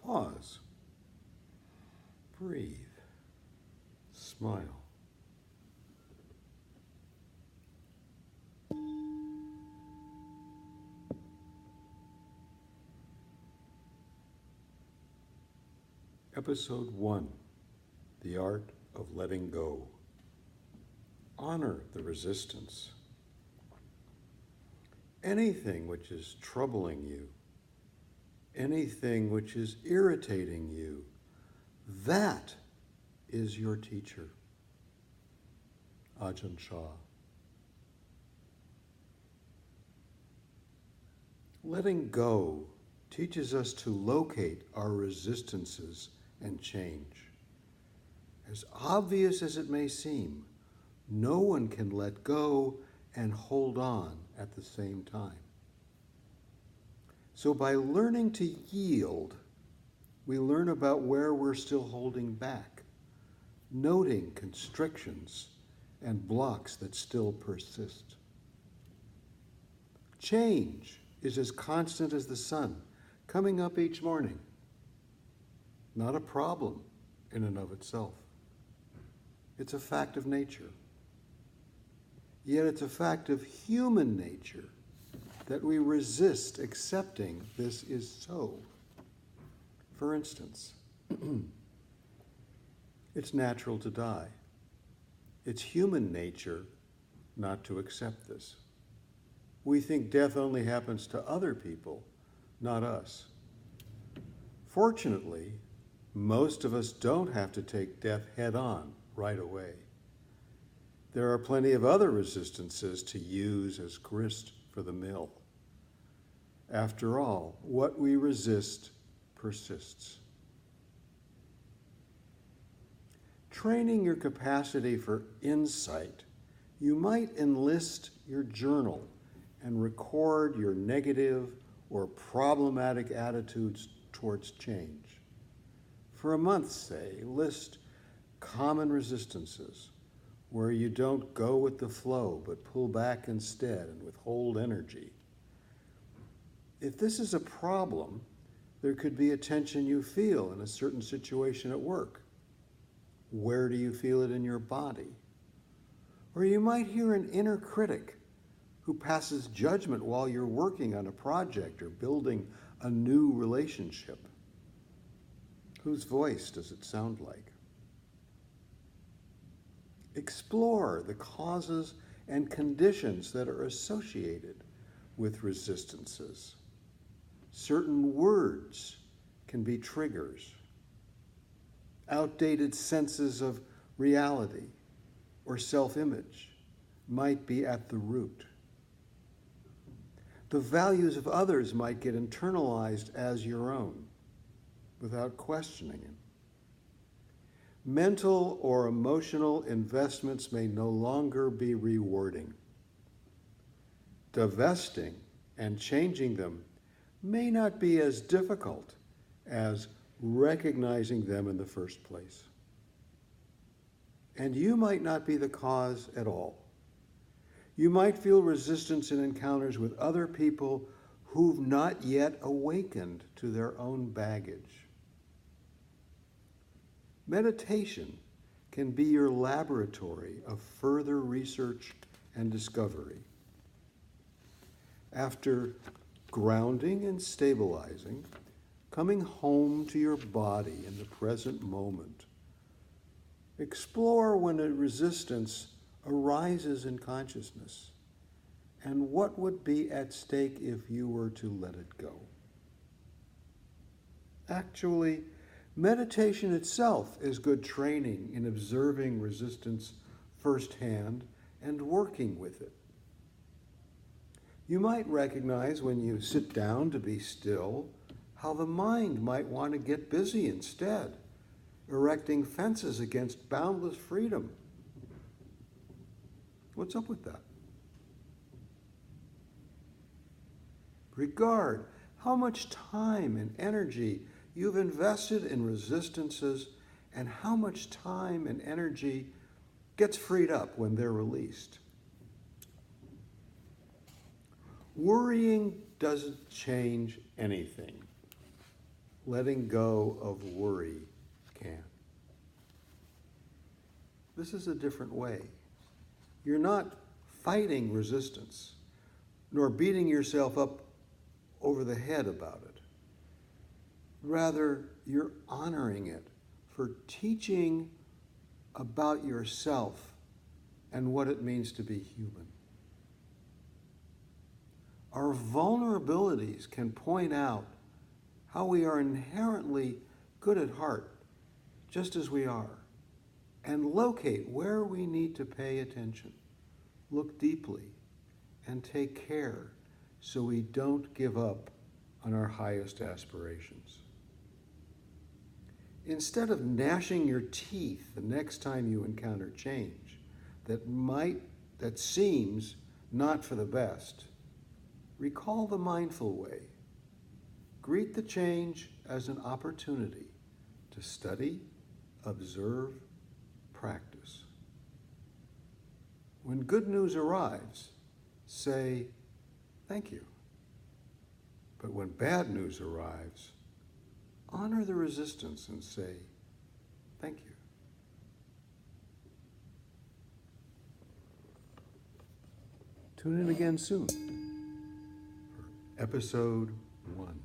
Pause. Breathe. Smile. Episode 1, The Art of Letting Go. Honor the resistance. Anything which is troubling you, anything which is irritating you, that is your teacher. Ajahn Chah. Letting go teaches us to locate our resistances and change. As obvious as it may seem, no one can let go and hold on at the same time. So by learning to yield, we learn about where we're still holding back, noting constrictions and blocks that still persist. Change is as constant as the sun, coming up each morning. Not a problem in and of itself. It's a fact of nature. Yet it's a fact of human nature that we resist accepting this is so. For instance, it's natural to die. It's human nature not to accept this. We think death only happens to other people, not us. Fortunately, most of us don't have to take death head on right away. There are plenty of other resistances to use as grist for the mill. After all, what we resist persists. Training your capacity for insight, you might enlist your journal and record your negative or problematic attitudes towards change. For a month, say, list common resistances where you don't go with the flow but pull back instead and withhold energy. If this is a problem, there could be a tension you feel in a certain situation at work. Where do you feel it in your body? Or you might hear an inner critic who passes judgment while you're working on a project or building a new relationship. Whose voice does it sound like? Explore the causes and conditions that are associated with resistances. Certain words can be triggers. Outdated senses of reality or self-image might be at the root. The values of others might get internalized as your own without questioning it. Mental or emotional investments may no longer be rewarding. Divesting and changing them may not be as difficult as recognizing them in the first place. And you might not be the cause at all. You might feel resistance in encounters with other people who've not yet awakened to their own baggage. Meditation can be your laboratory of further research and discovery. After grounding and stabilizing, coming home to your body in the present moment, explore when a resistance arises in consciousness and what would be at stake if you were to let it go. Actually, meditation itself is good training in observing resistance firsthand and working with it. You might recognize when you sit down to be still how the mind might want to get busy instead, erecting fences against boundless freedom. What's up with that? Regard how much time and energy you've invested in resistances and how much time and energy gets freed up when they're released. Worrying doesn't change anything. letting go of worry can. This is a different way. You're not fighting resistance, nor beating yourself up over the head about it. Rather, you're honoring it for teaching about yourself and what it means to be human. Our vulnerabilities can point out how we are inherently good at heart, just as we are, and locate where we need to pay attention, look deeply, and take care so we don't give up on our highest aspirations. Instead of gnashing your teeth the next time you encounter change that seems not for the best, recall the mindful way. Greet the change as an opportunity to study, observe, practice. When good news arrives, say, thank you. But when bad news arrives, honor the resistance and say, thank you. Tune in again soon for episode 1.